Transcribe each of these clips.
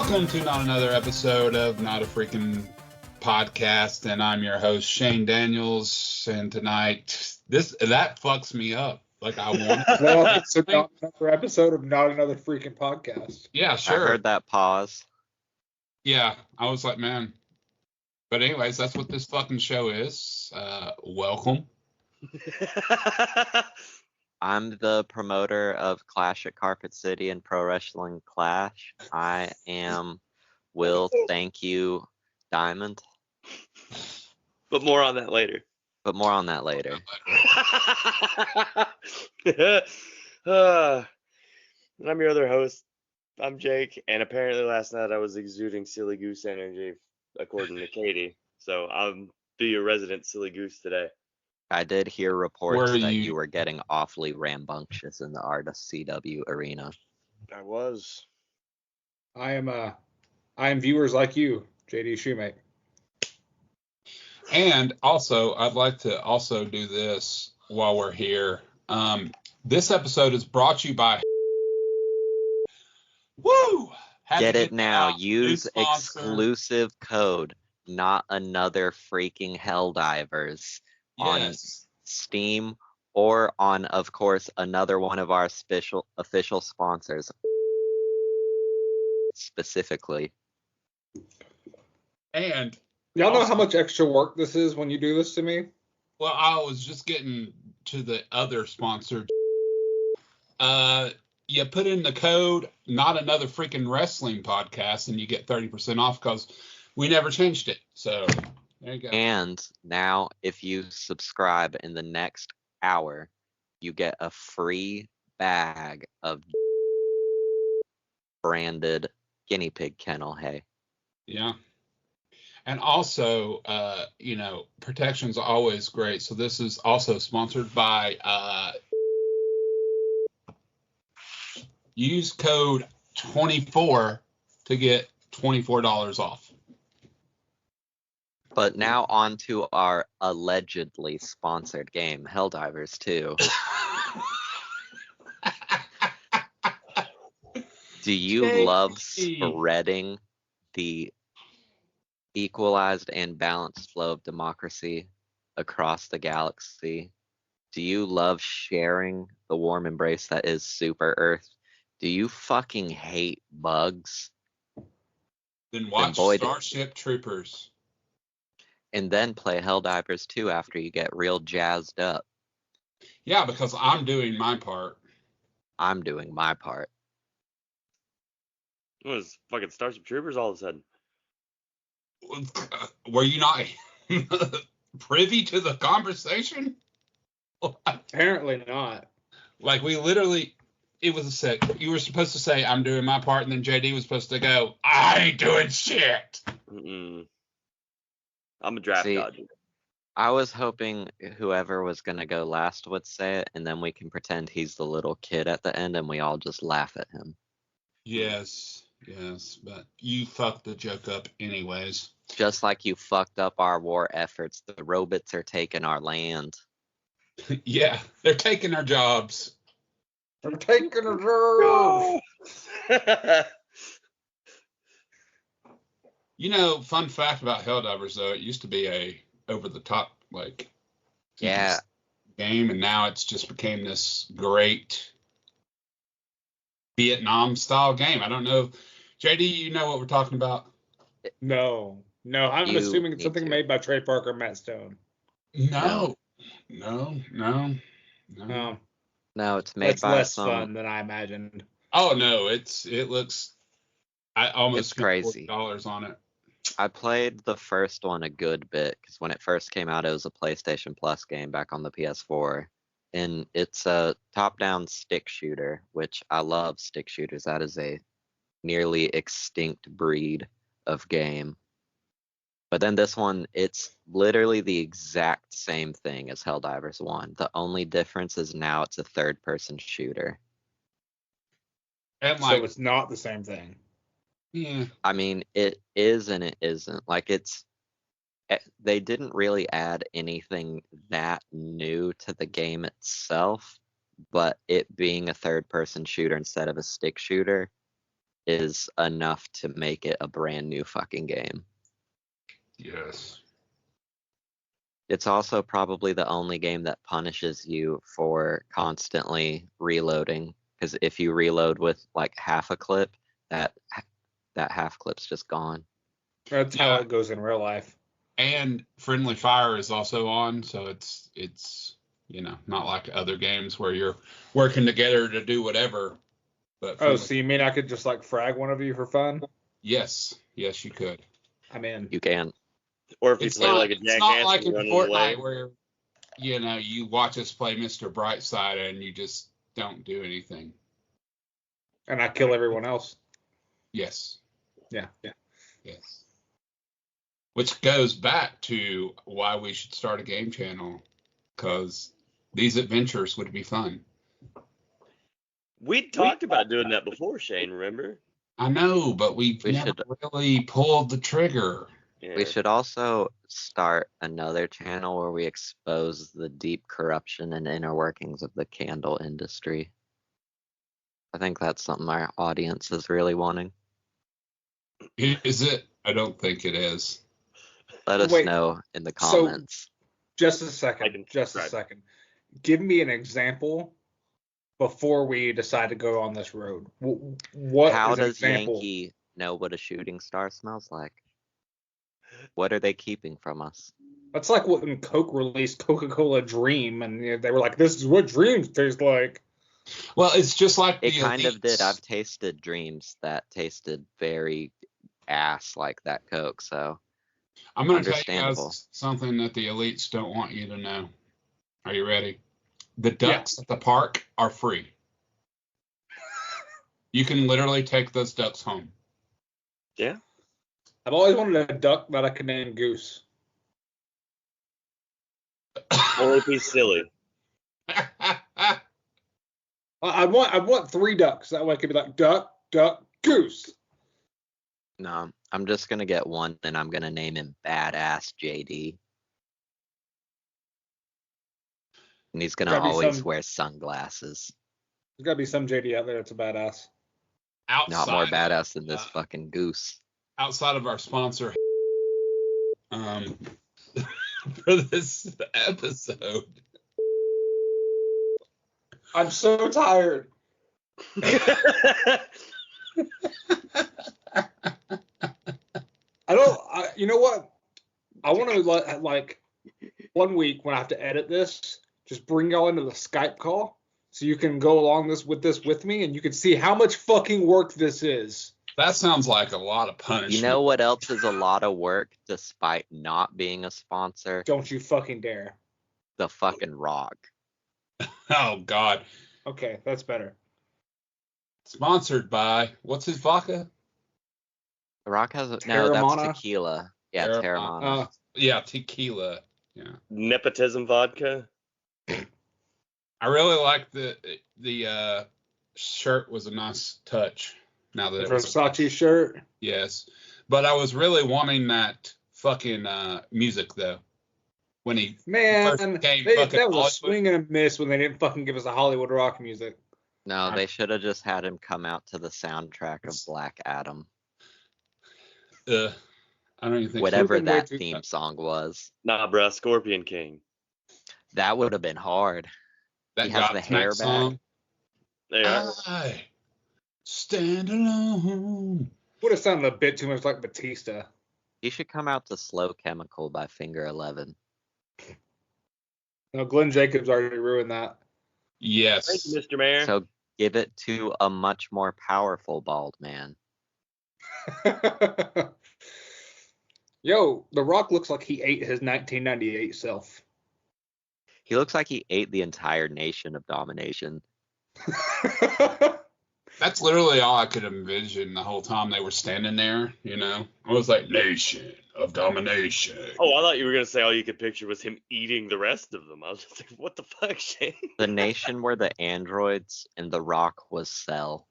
Welcome to not another episode of Not a Freaking Podcast, and I'm your host Shane Daniels. And tonight, that fucks me up. Like I want. Well, it's not another episode of Not Another Freaking Podcast. Yeah, sure. I heard that pause. Yeah, I was like, man. But anyways, that's what this fucking show is. Welcome. I'm the promoter of Clash at Carpet City and Pro Wrestling Clash. I am Will, thank you, Diamond. But more on that later. I'm your other host. I'm Jake, and apparently last night I was exuding silly goose energy, according to Katie. So I'll be your resident silly goose today. I did hear reports that you- you were getting awfully rambunctious in the Artis CW arena. I was. I am viewers like you, JD Shoemate. And also, I'd like to also do this while we're here. This episode is brought to you by Woo! Had to Get it now. out. New Use sponsor. exclusive code, not another freaking Helldivers, on Yes. Steam or on, of course, another one of our official sponsors. Specifically. And Y'all know Also- how much extra work this is when you do this to me? well, I was just getting to the other sponsor. You put in the code, not another freaking wrestling podcast, and you get 30% off because we never changed it. So there you go. And now, if you subscribe in the next hour, you get a free bag of branded guinea pig kennel hay. Yeah. And also, protection's always great. So this is also sponsored by use code 24 to get $24 off. But now on to our allegedly sponsored game, Helldivers 2. Do you love spreading the equalized and balanced flow of democracy across the galaxy? Do you love sharing the warm embrace that is Super Earth? Do you fucking hate bugs? Then watch boy, Starship Troopers. And then play Helldivers 2 after you get real jazzed up. Yeah, because I'm doing my part. I'm doing my part. It was fucking Starship Troopers all of a sudden. Were you not privy to the conversation? Apparently not. Like we literally, it was a set. You were supposed to say, I'm doing my part, and then JD was supposed to go, I ain't doing shit. Mm-mm. I'm a draft See, dodger. I was hoping whoever was going to go last would say it, and then we can pretend he's the little kid at the end, and we all just laugh at him. Yes, but you fucked the joke up anyways. Just like you fucked up our war efforts. The robots are taking our land. Yeah, they're taking our jobs. I'm taking a nerve. Fun fact about Helldivers, though, it used to be a over-the-top, Yeah. game, and now it's just became this great Vietnam-style game. I don't know. JD, you know what we're talking about? No. I'm You assuming it's need something to. made by Trey Parker and Matt Stone. No. No, it's made That's by less some. fun than I imagined. Oh, no, it looks... I almost It's spent crazy. $40 on it. I played the first one a good bit because when it first came out, it was a PlayStation Plus game back on the PS4. And it's a top-down stick shooter, which I love stick shooters. That is a nearly extinct breed of game. But then this one, it's literally the exact same thing as Helldivers 1. The only difference is now it's a third-person shooter. And So it's not the same thing. yeah. I mean, it is and it isn't. They didn't really add anything that new to the game itself, but it being a third-person shooter instead of a stick shooter, is enough to make it a brand new fucking game. Yes. It's also probably the only game that punishes you for constantly reloading, because if you reload with like half a clip, that half clip's just gone. That's how it goes in real life. And friendly fire is also on, so it's not like other games where you're working together to do whatever. But Oh, so you mean I could just like frag one of you for fun? yes, you could. I'm in. You can. Or if you play like a It's jackass not like and in run away. Fortnite where you watch us play Mr. Brightside and you just don't do anything. And I kill everyone else. Yes. Yeah. Yes. Which goes back to why we should start a game channel, because these adventures would be fun. We talked about doing that before, Shane, remember? I know, but we never really pulled the trigger. Yeah. We should also start another channel where we expose the deep corruption and inner workings of the candle industry. I think that's something our audience is really wanting. Is it? I don't think it is. Let us Wait, know in the so- comments. Just a second. Give me an example before we decide to go on this road. What How is an does example? Yankee know what a shooting star smells like? What are they keeping from us? That's like when Coke released Coca-Cola Dream, and they were like, "This is what dreams taste like." Well, it's just like It the kind of did. elites. I've tasted dreams that tasted very ass like that Coke, so I'm going to tell you understandable. guys something that the elites don't want you to know. Are you ready? The ducks at the park are free. You can literally take those ducks home. Yeah. I've always wanted a duck that I could name Goose. Or if he's silly. I want 3 ducks. That way I could be like duck, duck, goose. No, I'm just gonna get one and I'm gonna name him Badass JD. And he's gonna Gotta be always some- wear sunglasses. There's got to be some JD out there that's a badass. Not more Outside, badass than this fucking goose. outside of our sponsor, for this episode. I'm so tired. You know what? I want to like 1 week when I have to edit this, just bring y'all into the Skype call so you can go along with me and you can see how much fucking work this is. That sounds like a lot of punishment. You know what else is a lot of work despite not being a sponsor? Don't you fucking dare. The fucking Rock. Oh, God. Okay, that's better. Sponsored by, what's his vodka? The Rock has no, Terramana? that's tequila. Yeah, Terramana. Terramana. Yeah, tequila. Yeah. Nepotism vodka. I really like the shirt was a nice touch. Now that The it was Versace shirt. yes, but I was really wanting that fucking music though. When he Man, first came that fucking was a Hollywood. swing and a miss when they didn't fucking give us a Hollywood rock music. No, they should have just had him come out to the soundtrack of Black Adam. I don't even think Whatever been way that too- theme song was. Nah, bruh, Scorpion King. That would have been hard. that he has the Godsmack hair back. song. There you are. I stand alone. Would have sounded a bit too much like Batista. He should come out to Slow Chemical by Finger 11. No, Glenn Jacobs already ruined that. Yes. Thank you, Mr. Mayor. So give it to a much more powerful bald man. Yo, The Rock looks like he ate his 1998 self. He looks like he ate the entire nation of domination. That's literally all I could envision the whole time they were standing there, you know? I was like, nation of domination. Oh, I thought you were gonna say all you could picture was him eating the rest of them. I was just like, what the fuck, Shane? The nation where the androids and the Rock was Cell.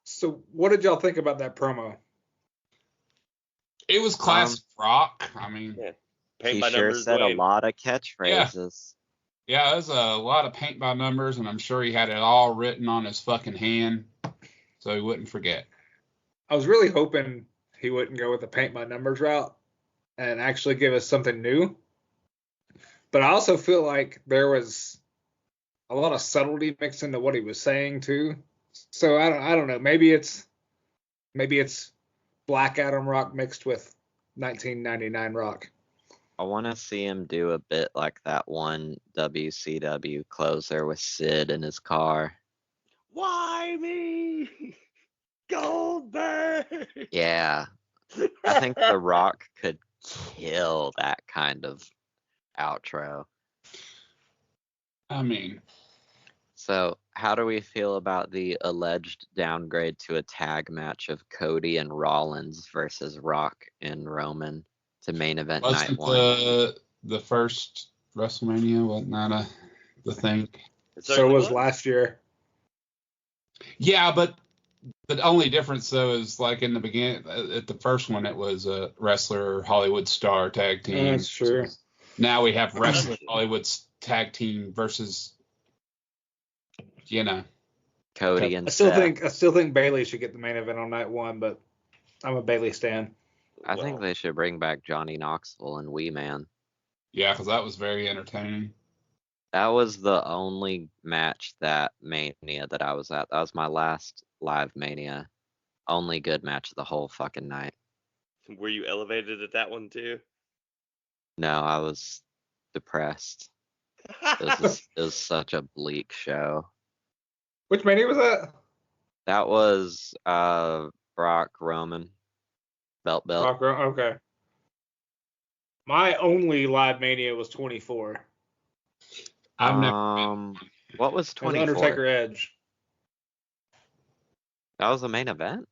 So, what did y'all think about that promo? It was classic rock. I mean, Yeah. Paint He by sure numbers said a Wayne. lot of catchphrases. yeah, it was a lot of paint by numbers, and I'm sure he had it all written on his fucking hand. so he wouldn't forget. I was really hoping he wouldn't go with the paint by numbers route and actually give us something new. But I also feel like there was a lot of subtlety mixed into what he was saying too. So I don't know. Maybe it's Black Adam Rock mixed with 1999 Rock. I want to see him do a bit like that one WCW closer with Sid in his car. Why me? Goldberg. Yeah, I think The Rock could kill that kind of outro. I mean, So, how do we feel about the alleged downgrade to a tag match of Cody and Rollins versus Rock and Roman to main event night wasn't one? the first WrestleMania, wasn't that the thing? It So certainly was last year. Yeah, but the only difference though is like in the beginning, at the first one, it was a wrestler Hollywood star tag team. That's true. Now we have wrestler Hollywood tag team versus, Cody and I still Seth. think Bailey should get the main event on night one, but I'm a Bailey stan. I think they should bring back Johnny Knoxville and Wee Man. Yeah, because that was very entertaining. That was the only match that Mania that I was at. That was my last live Mania. Only good match of the whole fucking night. Were you elevated at that one too? No, I was depressed. It was such a bleak show. Which Mania was that? That was Brock Roman. Belt. Okay. My only live Mania was 24. I've never. What was It was 24? Undertaker Edge. That was the main event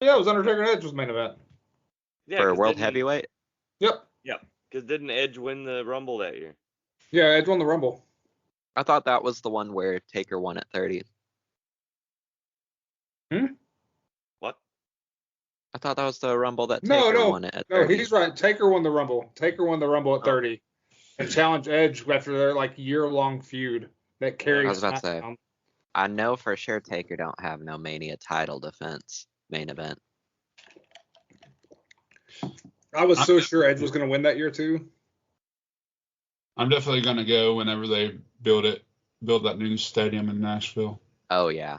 Yeah, it was Undertaker Edge was the main event. Yeah, for 'cause World didn't- Heavyweight. Yep. Because didn't Edge win the Rumble that year? Yeah, Edge won the Rumble. I thought that was the one where Taker won at 30. What? I thought that was the Rumble that No, Taker no, won it at no, 30. he's right. Taker won the Rumble. Taker won the Rumble at Oh. 30 and challenged Edge after their like year-long feud that carried I was about to say. SmackDown. I know for sure Taker don't have no Mania title defense main event. I was so sure Edge was going to win that year too. I'm definitely gonna go whenever they build that new stadium in Nashville. Oh yeah.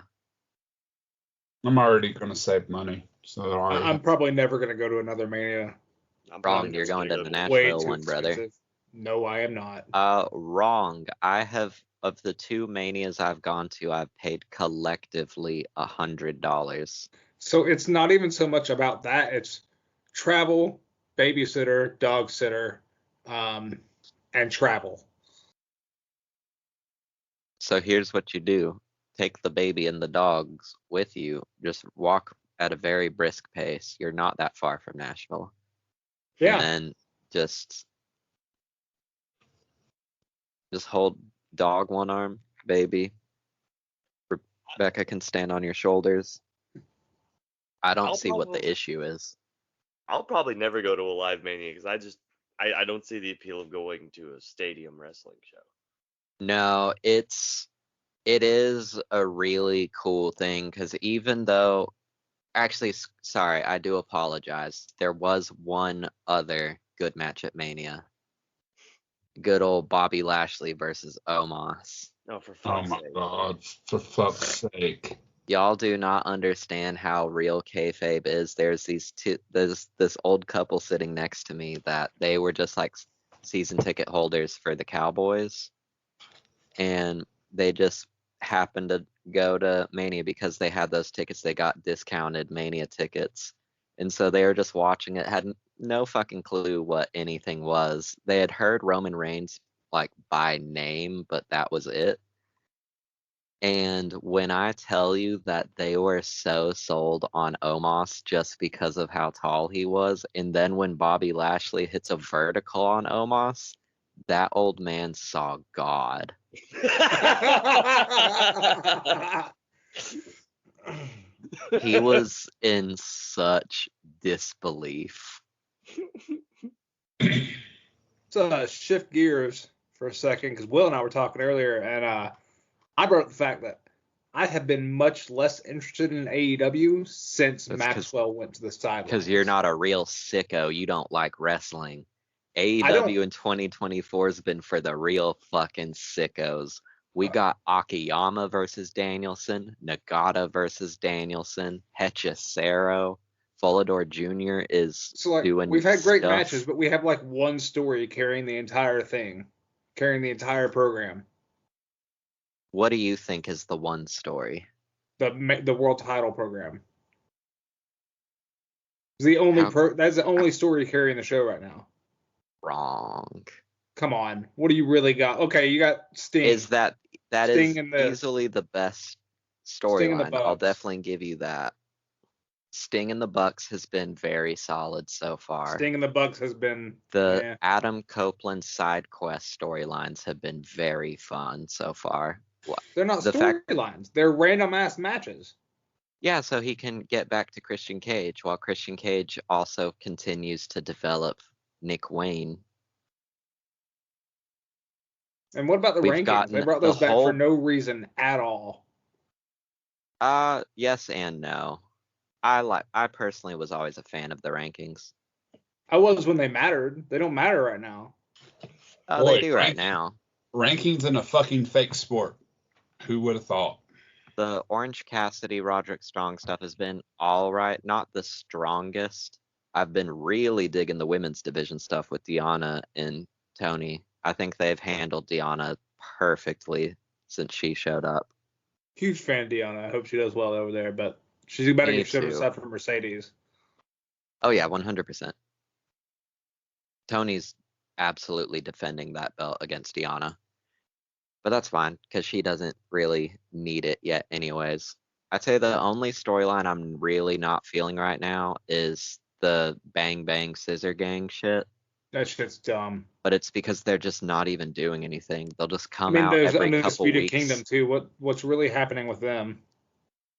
I'm already gonna save money, so I already I'm probably never going to go to another Mania. I'm Wrong, probably you're just going gonna to go the Way Nashville too one, brother. expensive. No, I am not. Wrong. I have, of the two Manias I've gone to, I've paid collectively $100. So it's not even so much about that. It's travel, babysitter, dog sitter, and travel. So here's what you do. Take the baby and the dogs with you. Just walk at a very brisk pace. You're not that far from Nashville. Yeah. And then just hold dog one arm, baby. Rebecca can stand on your shoulders. I don't I'll see what the probably- issue is. I'll probably never go to a live Mania because I don't see the appeal of going to a stadium wrestling show. No, it is a really cool thing because even though, actually, sorry, I do apologize. There was one other good match at Mania. Good old Bobby Lashley versus Omos. No, for Oh fuck's my sake. god, for fuck's sake. Y'all do not understand how real kayfabe is. There's this old couple sitting next to me that they were just like season ticket holders for the Cowboys, and they just happened to go to Mania because they had those tickets. They got discounted Mania tickets, and so they were just watching it. Had no fucking clue what anything was. They had heard Roman Reigns like by name, but that was it. And when I tell you that they were so sold on Omos just because of how tall he was, and then when Bobby Lashley hits a vertical on Omos, that old man saw God. He was in such disbelief. Let's shift gears for a second because Will and I were talking earlier, and I brought up the fact that I have been much less interested in AEW since That's 'cause- Maxwell went to the sidelines. Because you're not a real sicko. You don't like wrestling. I AEW don't- in 2024 has been for the real fucking sickos. We got Akiyama versus Danielson, Nagata versus Danielson, Hechicero, Folador Jr. is So like doing we've had great stuff. matches, but we have like one story carrying the entire thing, carrying the entire program. What do you think is the one story? The world title program. It's the only How- that's the only story carrying the show right now. Wrong. Come on, what do you really got? Okay, you got Sting. Is that Sting is and the- easily the best Sting and the storyline? I'll Bucks. definitely give you that. Sting and the Bucks has been very solid so far. Sting and the Bucks has been The Adam Copeland side quest storylines have been very fun so far. they're not the fact- storylines. They're random ass matches. Yeah, so he can get back to Christian Cage while Christian Cage also continues to develop Nick Wayne. And what about the We've rankings? gotten They brought the those back whole- for no reason at all. Yes and no. I personally was always a fan of the rankings. I was when they mattered. They don't matter right now. Oh, Boy, they do right rank- now. Rankings in a fucking fake sport. Who would have thought? The Orange Cassidy, Roderick Strong stuff has been all right. Not the strongest. I've been really digging the women's division stuff with Deanna and Tony. I think they've handled Deanna perfectly since she showed up. Huge fan of Deanna. I hope she does well over there, but she's about to Me get showed too. aside from Mercedes. Oh yeah, 100%. Tony's absolutely defending that belt against Deanna. But that's fine, because she doesn't really need it yet anyways. I'd say the only storyline I'm really not feeling right now is the Bang Bang Scissor Gang shit. That shit's dumb. But it's because they're just not even doing anything. They'll just I come mean, out there's every couple Undisputed weeks. Kingdom too. What's really happening with them?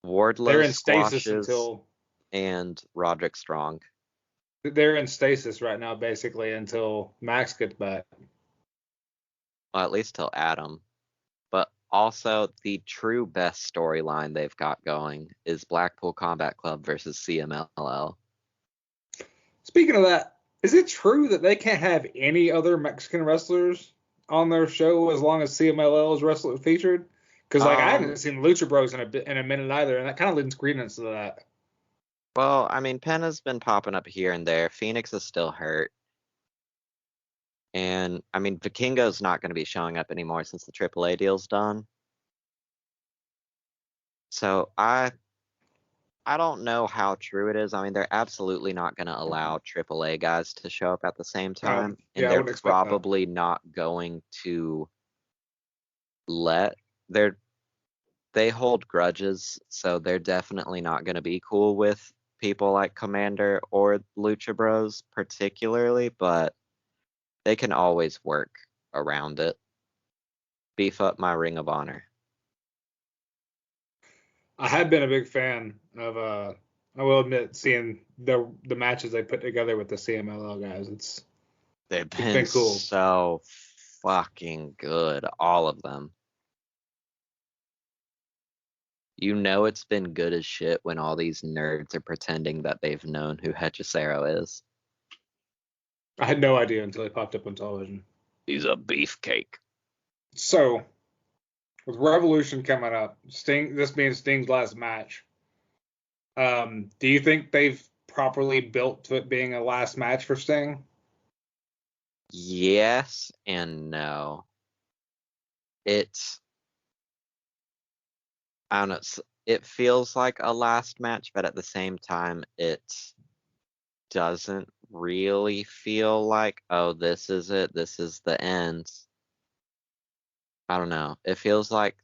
Wardlow They're in stasis squashes until and Roderick Strong. they're in stasis right now, basically until Max gets back. Well, at least till Adam. But also, the true best storyline they've got going is Blackpool Combat Club versus CMLL. Speaking of that, is it true that they can't have any other Mexican wrestlers on their show as long as CMLL is wrestler featured? Because I haven't seen Lucha Bros in a minute either, and that kind of lends credence to that. Well, I mean, Penna's been popping up here and there. Phoenix is still hurt. And, I mean, Vikingo's not going to be showing up anymore since the AAA deal's done. So, I don't know how true it is. I mean, they're absolutely not going to allow AAA guys to show up at the same time. yeah, I And they're wouldn't expect that. probably not going to they hold grudges, so they're definitely not going to be cool with people like Commander or Lucha Bros particularly, but they can always work around it. Beef up my Ring of Honor. I have been a big fan of I will admit, seeing the matches they put together with the CMLL guys. They've been been cool. so fucking good, all of them. You know it's been good as shit when all these nerds are pretending that they've known who Hechicero is. I had no idea until he popped up on television. He's a beefcake. So, with Revolution coming up, this being Sting's last match, do you think they've properly built to it being a last match for Sting? Yes and no. I don't know. It feels like a last match, but at the same time, it doesn't really feel like, oh, this is it. This is the end. I don't know. It feels like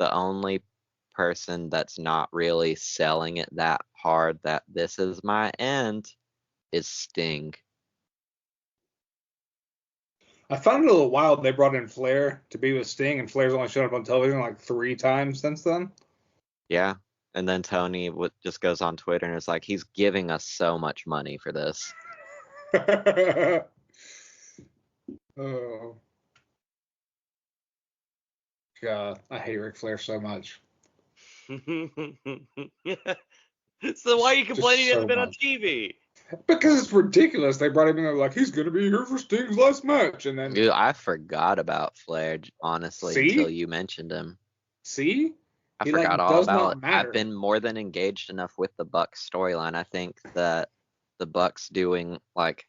the only person that's not really selling it that hard that this is my end is Sting. I found it a little wild they brought in Flair to be with Sting, and Flair's only shown up on television like 3 times since then. Yeah. And then Tony just goes on Twitter and is like, he's giving us so much money for this. Oh. God, I hate Ric Flair so much. So why are you complaining he so hasn't been on much. TV? Because it's ridiculous. They brought him in, they're like, he's gonna be here for Sting's last match, and then Dude, I forgot about Flair, honestly, See? until you mentioned him. see, I he forgot like all does about not it. matter. I've been more than engaged enough with the Bucks storyline. I think that the Bucks doing like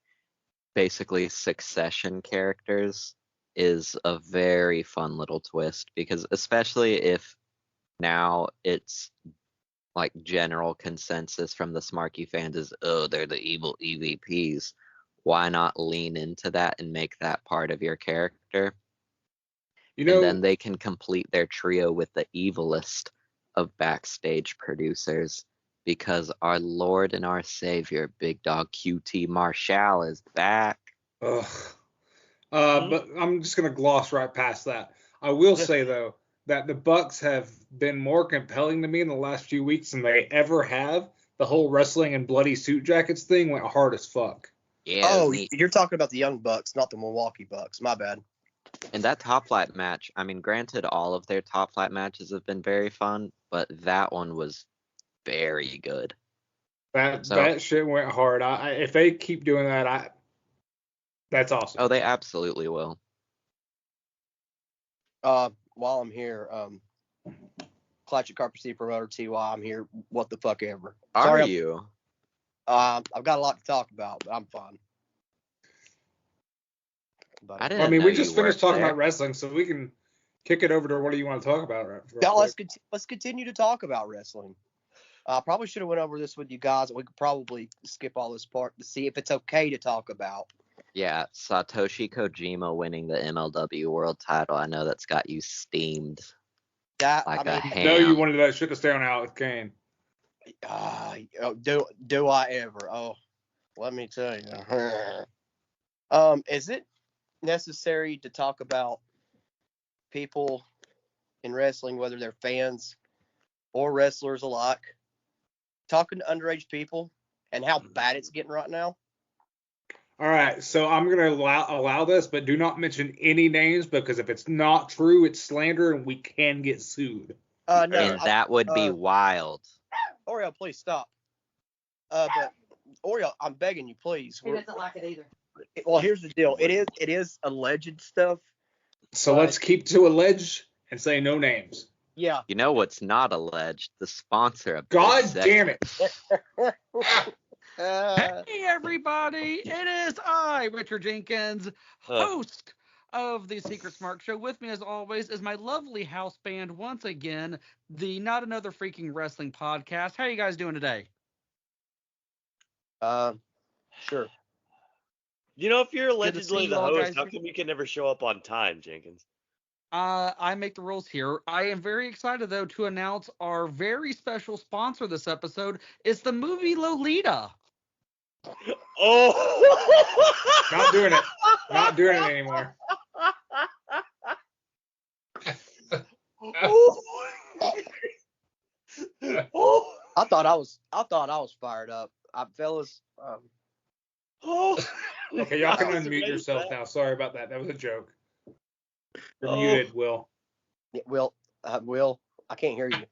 basically Succession characters is a very fun little twist, because especially if now it's like general consensus from the Smarky fans is, oh, they're the evil EVPs. Why not lean into that and make that part of your character? You And know, then they can complete their trio with the evilest of backstage producers, because our Lord and our Savior, Big Dog QT Marshall, is back. ugh. But I'm just gonna gloss right past that. I will say though that the Bucks have been more compelling to me in the last few weeks than they ever have. The whole wrestling and bloody suit jackets thing went hard as fuck. Yeah, it was Oh, neat. you're talking about the Young Bucks, not the Milwaukee Bucks. My bad. And that top flight match, I mean, granted, all of their top flight matches have been very fun, but that one was very good. That So- that shit went hard. If they keep doing that, that's awesome. Oh, they absolutely will. While I'm here, Classic Carpet City promoter TY, I'm here. What the fuck ever. Are Sorry, you? I've got a lot to talk about, but I'm fine. But, I I didn't mean, know we you just finished worked talking there. about wrestling, so we can kick it over to what do you want to talk about? Real yeah, quick. let's continue to talk about wrestling. I probably should have went over this with you guys. We could probably skip all this part to see if it's okay to talk about. Yeah, Satoshi Kojima winning the MLW World Title. I know that's got you steamed That like a I mean, ham. No, you wanted that shit to stay on Alex Kane. do I ever? Oh, let me tell you. Is it necessary to talk about people in wrestling, whether they're fans or wrestlers alike, talking to underage people and how bad it's getting right now? All right, so I'm gonna allow this, but do not mention any names because if it's not true, it's slander and we can get sued. No, And that would be wild. Oreo, please stop. But Oreo, I'm begging you, please. He doesn't like it either. Well, here's the deal. It is alleged stuff. So But- let's keep to alleged and say no names. Yeah. You know what's not alleged? The sponsor of God this damn it! Hey everybody, it is I, Richard Jenkins, host of the Secret Smart Show. With me as always is my lovely house band once again, the Not Another Freaking Wrestling Podcast. How are you guys doing today? Sure. You know, if you're to allegedly see the y'all host, guys. how come you can never show up on time, Jenkins? I make the rules here. I am very excited though to announce our very special sponsor this episode. It's the movie Lolita. Oh! Not doing it. Not doing it anymore. Oh! I thought I was fired up. Fellas, Oh! Okay, y'all can That was unmute yourself amazing. now. Sorry about that. That was a joke. You're Oh. muted, Will. Will, I can't hear you.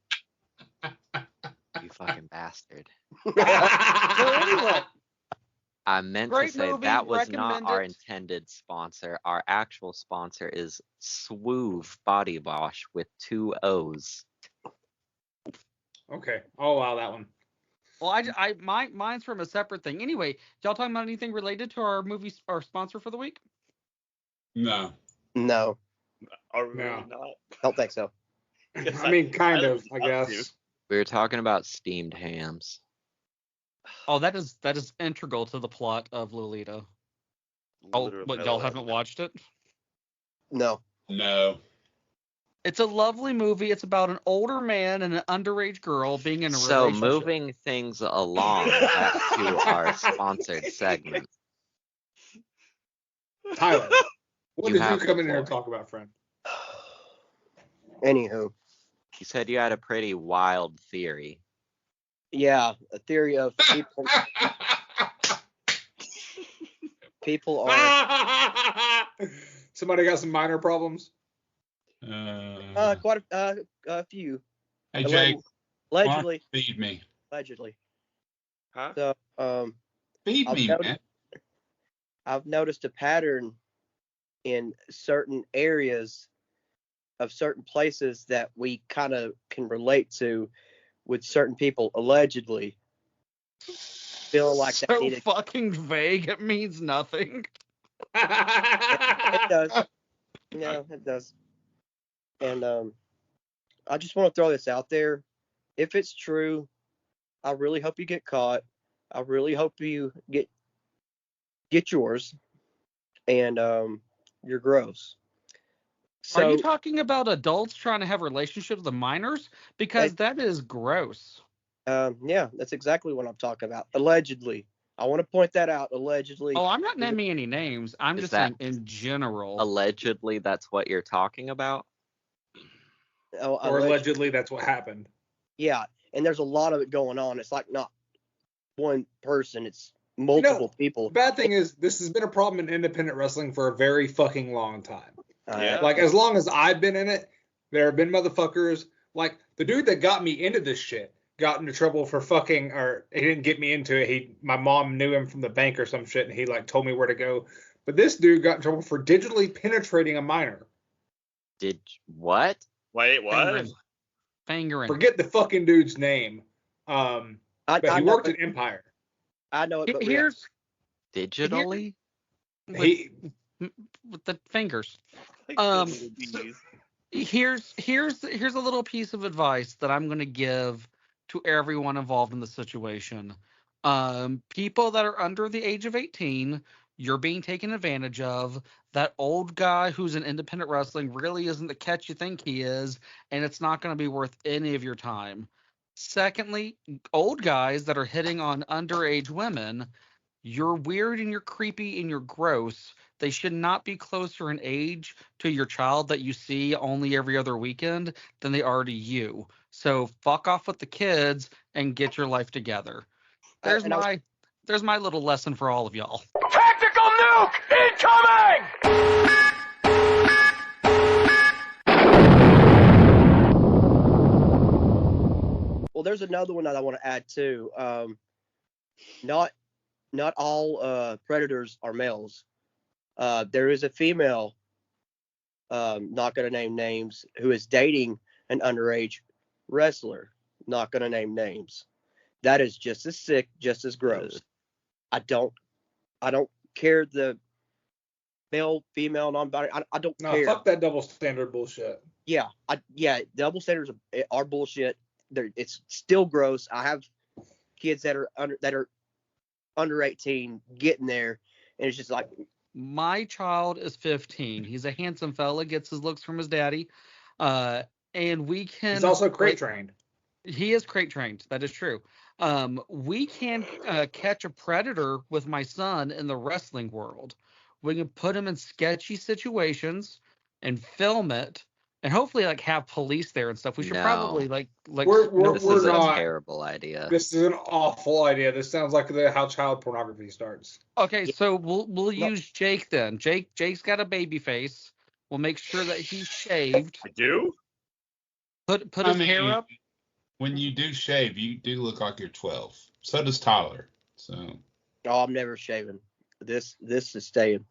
You fucking bastard. So anyway, I meant Great to say movie, that was not recommend our it. intended sponsor. Our actual sponsor is Swoove Body Wash with 2 O's. Okay, I'll allow that one. Well, mine's from a separate thing. Anyway, y'all talking about anything related to our movie, our sponsor for the week? No. no, Are we No. not? don't think so. Guess I mean, kind of, I Up to. guess. We were talking about steamed hams. Oh, that is integral to the plot of Lolita. Oh, Literally, but I y'all love haven't it. watched it? No. No. It's a lovely movie. It's about an older man and an underage girl being in a So relationship. moving things along back to our sponsored segment. Tyler, what You did you have come the in here and floor. talk about, friend? Anywho, You said you had a pretty wild theory. yeah, a theory of people are Somebody got some minor problems? quite a few. Hey, Jake. Why don't Allegedly. you feed me. Allegedly. Huh? So, Feed I've me, noticed- man. I've noticed a pattern in certain areas of certain places that we kind of can relate to with certain people allegedly feeling like they So need to. fucking vague. It means nothing. It does. Yeah, it does. And I just want to throw this out there. If it's true, I really hope you get caught. I really hope you get yours. And you're gross. Are you So talking about adults trying to have relationships with minors? Because that is gross. yeah, that's exactly what I'm talking about. Allegedly. I want to point that out. Allegedly. Oh, I'm not naming any names. I'm Is just that- saying in general. Allegedly, that's what you're talking about. Or allegedly, that's what happened. Yeah, and there's a lot of it going on. It's like not one person, it's multiple people. The bad thing is, this has been a problem in independent wrestling for a very fucking long time. Yeah. Like, as long as I've been in it, there have been motherfuckers. Like, the dude that got me into this shit got into trouble for fucking, or he didn't get me into it. My mom knew him from the bank or some shit, and he, like, told me where to go. But this dude got in trouble for digitally penetrating a minor. Did what? Wait, what? Fingering. Forget the fucking dude's name. But he know worked it. at Empire. I know it, but Here's Digitally? He with the fingers. Like Um, little bees. Here's a little piece of advice that I'm going to give to everyone involved in the situation. People that are under the age of 18, you're being taken advantage of. That old guy who's in independent wrestling really isn't the catch you think he is, and it's not going to be worth any of your time. Secondly, old guys that are hitting on underage women, you're weird and you're creepy and you're gross. They should not be closer in age to your child that you see only every other weekend than they are to you. So fuck off with the kids and get your life together. There's my little lesson for all of y'all. Tactical nuke incoming! Well, there's another one that I want to add too. Not all predators are males. There is a female, not going to name names, who is dating an underage wrestler. Not going to name names. That is just as sick, just as gross. I don't care the male, female, non-binary. I don't no, care. fuck that double standard bullshit. Yeah, double standards are bullshit. It's still gross. I have kids that are under 18 getting there, and it's just like, My child is 15. He's a handsome fella, gets his looks from his daddy. And we can. He's also crate trained. He is crate trained. That is true. We can catch a predator with my son in the wrestling world. We can put him in sketchy situations and film it, and hopefully like have police there and stuff. We should No. probably like We're This is a not- terrible idea. This is an awful idea. This sounds like how child pornography starts. Okay, so we'll No. use Jake then. Jake's got a baby face. We'll make sure that he's shaved. I do? Put I his mean, hair up. when you do shave, you do look like you're 12. So does Tyler. So oh, I'm never shaving. This is staying.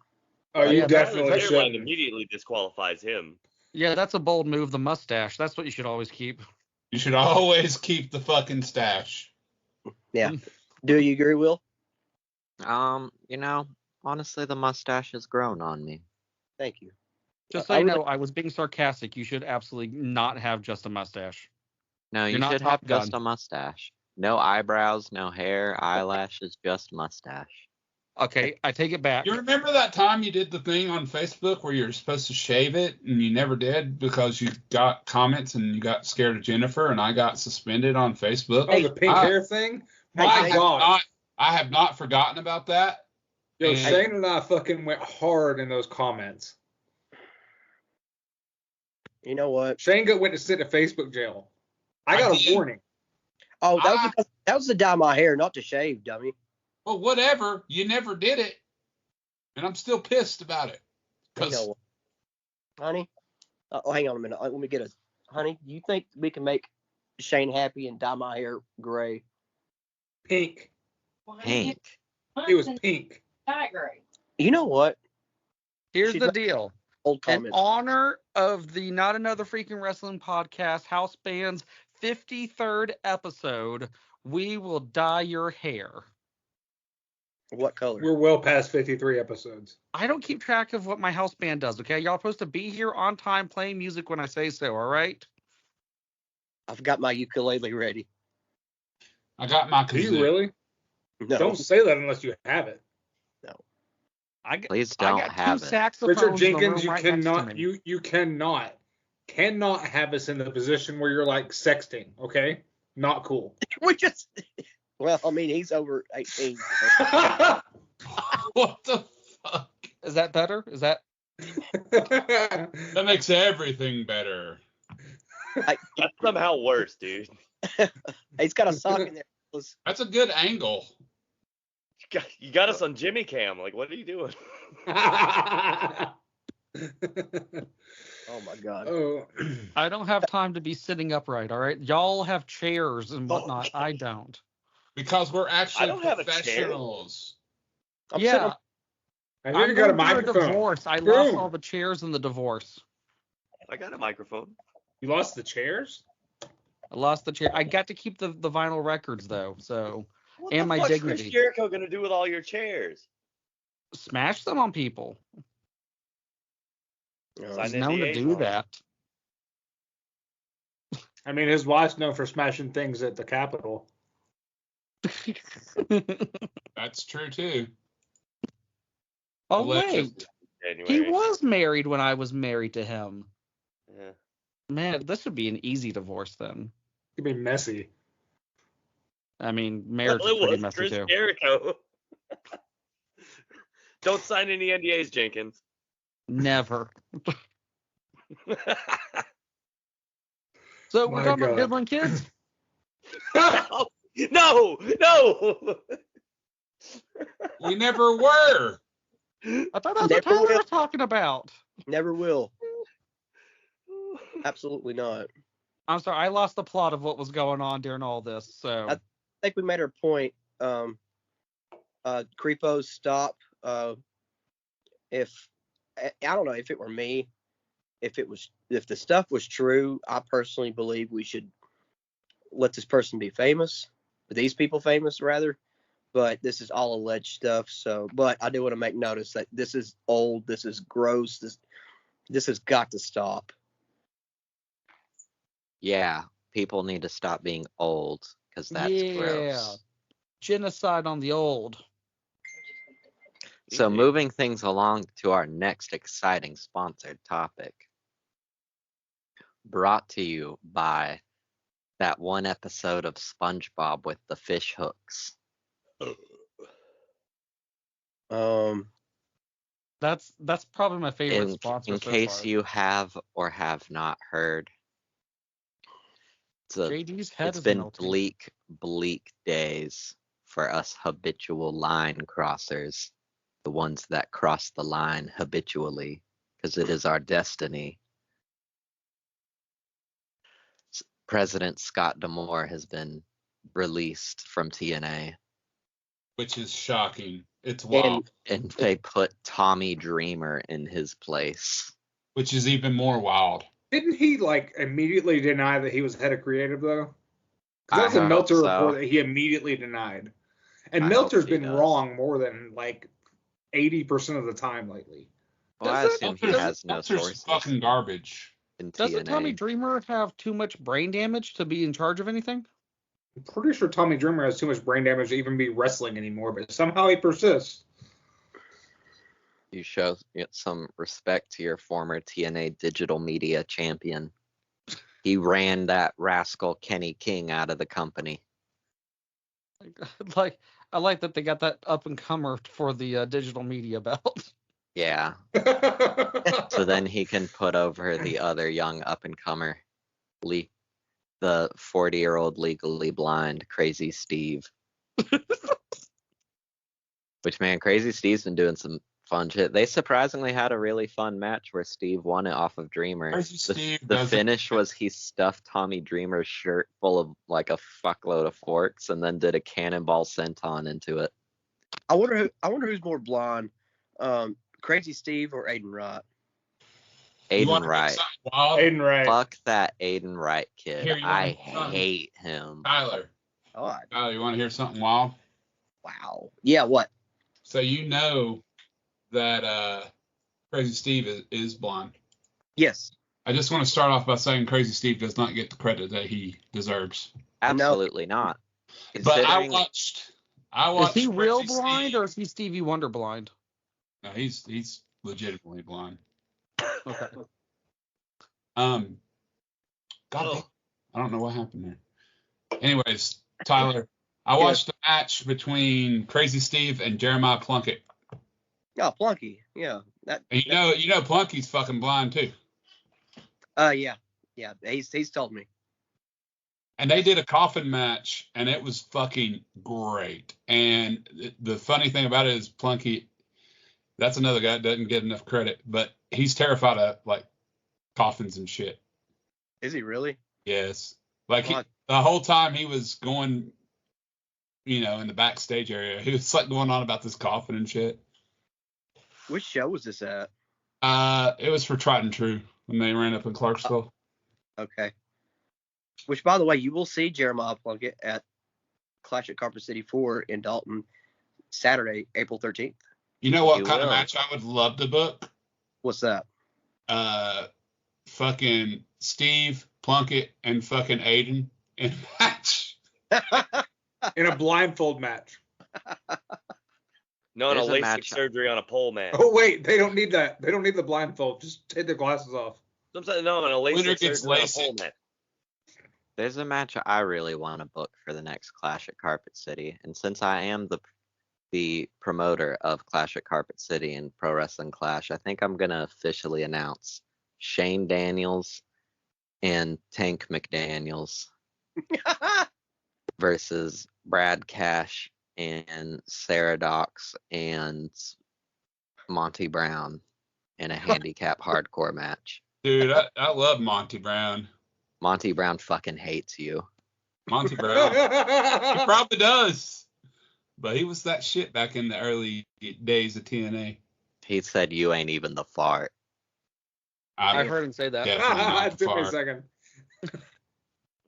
Oh, you yeah, definitely Tyler's hairline should. immediately disqualifies him. Yeah, that's a bold move. The mustache. That's what you should always keep. you should always keep the fucking stash. Do you agree, Will? Honestly, the mustache has grown on me. Thank you. Just so I you would know, I was being sarcastic. You should absolutely not have just a mustache. No, You're you not should Top have just Gun. a mustache. No eyebrows, no hair, eyelashes, just mustache. Okay, I take it back. You remember that time you did the thing on Facebook where you're supposed to shave it and you never did because you got comments and you got scared of Jennifer and I got suspended on Facebook? Oh, the pink I- hair thing? I My have God. I have not forgotten about that. Yo, and- Shane and I fucking went hard in those comments. You know what? Shane went to sit in Facebook jail. I I got did? a warning. Oh, that was Ah. because that was to dye my hair, not to shave, dummy. Well, whatever. You never did it. And I'm still pissed about it. You 'Cause know what? Honey, hang on a minute. Let me get a. Honey, do you think we can make Shane happy and dye my hair gray. Pink. Pink. It was pink. You know what? Here's She's the not- deal. Old In comments. honor of the Not Another Freaking Wrestling Podcast House Band's 53rd episode, we will dye your hair. What color? We're well past 53 episodes. I don't keep track of what my house band does, okay? Y'all supposed to be here on time playing music when I say so, all right? I've got my ukulele ready. I got my Do kazoo. you really? No. Don't say that unless you have it. Please I don't got have two it. saxophones Richard in the Jenkins, room you right next to cannot, me. you cannot have us in the position where you're like sexting, okay? Not cool. We just. Well, I mean, he's over 18. What the fuck? Is that better? Is that That makes everything better. That's somehow worse, dude. He's got a sock in there. That's a good angle. You got us on Jimmy Cam. Like, what are you doing? Oh my God. Oh. I don't have time to be sitting upright, all right? Y'all have chairs and whatnot. Okay. I don't. Because we're actually don't have a chair. professionals. I'm sitting Yeah. on- Have I'm you even got a going through microphone? divorce. I lost Boom. all the chairs in the divorce. I got a microphone. You lost the chairs? I lost the chair. I got to keep the vinyl records though, so What And the my fuck's dignity. Chris Jericho gonna do with all your chairs? smash them on people. Sign He's known to NDAs do on it. that. I mean, his wife's known for smashing things at the Capitol. That's true too. Oh Allegedly. wait, he January. was married when I was married to him. Yeah. Man, this would be an easy divorce then. It'd be messy. I mean, marriage Well, is it pretty was messy Chris too. Jericho. Don't sign any NDAs, Jenkins. Never. So we're My talking about God. diddling kids. No, no. We never were. I thought that's what Never Tyler will. was talking about. Never will. Absolutely not. I'm sorry, I lost the plot of what was going on during all this. So I think we made our point. Creepos, stop. If I don't know if it were me, if the stuff was true, I personally believe we should let this person be famous, these people famous rather. But this is all alleged stuff. So, but I do want to make notice that this is old. This is gross. This has got to stop. Yeah, people need to stop being old because that's gross. Genocide on the old. So Easy. moving things along to our next exciting sponsored topic. Brought to you by that one episode of SpongeBob with the fish hooks. That's probably my favorite sponsor. In so case far. you have or have not heard, JD's head it's is been melting. bleak days for us habitual line crossers, the ones that cross the line habitually, because it is our destiny. President Scott D'Amore has been released from TNA, Which is shocking. It's wild. and they put Tommy Dreamer in his place. Which is even more wild. Didn't he like immediately deny that he was head of creative though? 'Cause I that's a hope Meltzer so. report that he immediately denied. And I Meltzer's hope he been does. wrong more than like 80% of the time lately. Well, I Doesn't- assume he doesn't- has no Meltzer's sources fucking garbage. in Doesn't Tommy TNA. Dreamer have too much brain damage to be in charge of anything? I'm pretty sure Tommy Dreamer has too much brain damage to even be wrestling anymore, but somehow he persists. You show some respect to your former TNA digital media champion. He ran that rascal Kenny King out of the company. Like, I like that they got that up and comer for the digital media belt. Yeah. So then he can put over the other young up and comer, the 40-year-old legally blind Crazy Steve. Which, man, Crazy Steve's been doing some Fun shit. They surprisingly had a really fun match where Steve won it off of Dreamer. Crazy Steve The doesn't- finish was he stuffed Tommy Dreamer's shirt full of like a fuckload of forks and then did a cannonball senton into it. I wonder who's more blonde, Crazy Steve or Aiden Wright. You Aiden wanna hear Wright. something wild? Aiden Wright. Fuck that Aiden Wright kid. Here, you wanna I hear something? hate him. Tyler, God, you want to hear something wild? wow. Yeah, what? So you know that Crazy Steve is blonde. Yes. I just want to start off by saying Crazy Steve does not get the credit that he deserves. Absolutely not. But I Considering- watched. Is he real Crazy blind Steve. or is he Stevie Wonder blind? No, he's legitimately blind. Okay. God, Oh. I don't know what happened there. Anyways, Tyler, I watched the match between Crazy Steve and Jeremiah Plunkett. Oh, Plunky. Yeah. That. And you know Plunky's fucking blind too. Yeah. Yeah. He's told me. And they did a coffin match, and it was fucking great. And the funny thing about it is Plunky, that's another guy that doesn't get enough credit, but he's terrified of like coffins and shit. Is he really? Yes. Like Fuck. the whole time he was going, in the backstage area, he was like going on about this coffin and shit. Which show was this at? It was for Tried and True when they ran up in Clarksville. Okay. Which, by the way, you will see Jeremiah Plunkett at Clash at Carpet City 4 in Dalton Saturday, April 13th. You know what You kind of will. match I would love to book? What's that? Fucking Steve Plunkett and fucking Aiden in a match. In a blindfold match. No, and a There's a LASIK match- surgery on a pole man. Oh wait, they don't need that. They don't need the blindfold. Just take their glasses off. Sometimes no, and a Winner LASIK gets surgery on a LASIK. pole man. There's a match I really want to book for the next Clash at Carpet City, and since I am the promoter of Clash at Carpet City and Pro Wrestling Clash, I think I'm gonna officially announce Shane Daniels and Tank McDaniels versus Brad Cash and Sarah Dox and Monty Brown in a handicap hardcore match. Dude, I love Monty Brown. Monty Brown fucking hates you. Monty Brown. He probably does. But he was that shit back in the early days of TNA. He said you ain't even the fart. I heard him say that. Definitely not It took me a far. second.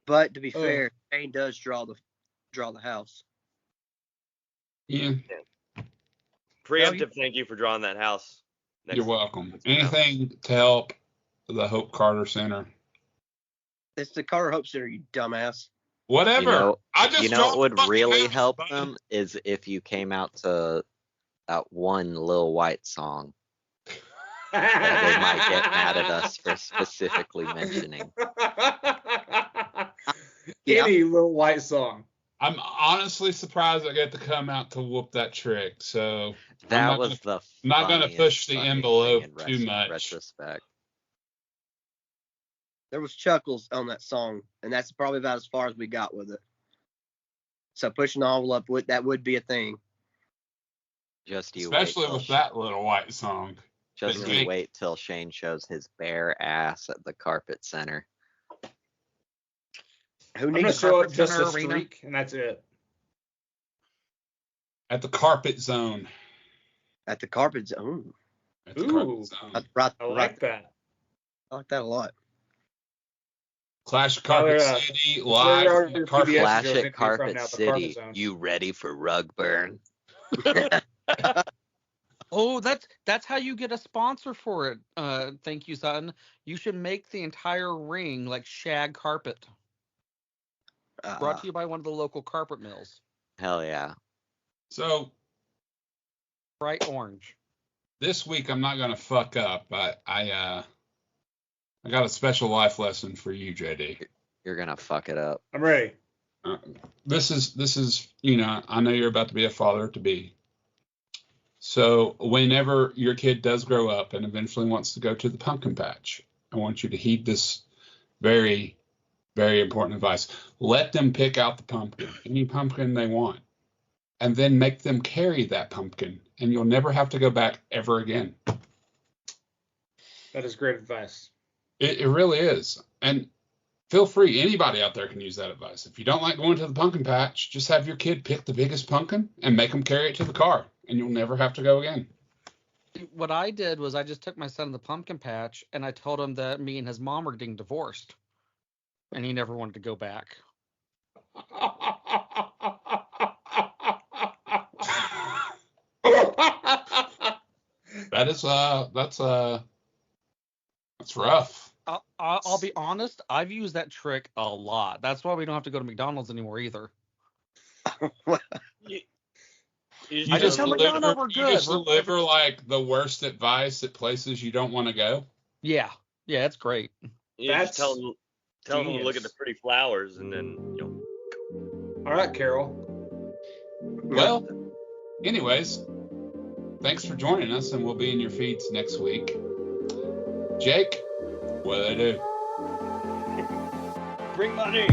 But to be Oh. fair, Shane does draw the house. Yeah, Preemptive thank you for drawing that house. you're welcome. Anything to help the Hope Carter Center. It's the Carter Hope Center, you dumbass. Whatever. You know, I just you know draw what would the fucking really house, help bud. them is if you came out to that one Lil White song that they might get mad at us for specifically mentioning. Yeah. Any little white song. I'm honestly surprised I get to come out to whoop that trick. So That not was the not gonna funniest push the fucking envelope thing in too much. Retrospect. There was chuckles on that song, and that's probably about as far as we got with it. So pushing the envelope would be a thing. Just you especially wait till with that little white song. Just that you Jake- wait till Shane shows his bare ass at the Carpet Center. Who I'm gonna needs show up Carpet just a Center Arena. streak, and that's it. At the Carpet Zone. at the Carpet Zone? At the Ooh. Carpet Zone. That's right. I like that. I like that a lot. Clash of Carpet Tyler, City where live are from the your Carpet. PBS Clash shows at into you from Carpet now, the City. Carpet Zone? You ready for rug burn? Oh, that's how you get a sponsor for it. Thank you, Sutton. You should make the entire ring like shag carpet. Brought to you by one of the local carpet mills. Hell yeah. So Bright orange. this week I'm not gonna fuck up. I got a special life lesson for you, JD. You're gonna fuck it up. I'm ready. This is I know you're about to be a father to be. So whenever your kid does grow up and eventually wants to go to the pumpkin patch, I want you to heed this very, very important advice. Let them pick out the pumpkin, any pumpkin they want. and then make them carry that pumpkin, and you'll never have to go back ever again. That is great advice. It really is. And feel free, anybody out there can use that advice. If you don't like going to the pumpkin patch, just have your kid pick the biggest pumpkin and make them carry it to the car, and you'll never have to go again. What I did was I just took my son to the pumpkin patch and I told him that me and his mom were getting divorced, and he never wanted to go back. That's rough. I'll be honest. I've used that trick a lot. That's why we don't have to go to McDonald's anymore either. You I just just tell McDonald's we're you good. just deliver like the worst advice at places you don't want to go. Yeah, it's great. You just tell That's them to look at genius. the pretty flowers, and then All right, Carol. Well, anyways, thanks for joining us, and we'll be in your feeds next week. Jake, what do I do? bring money.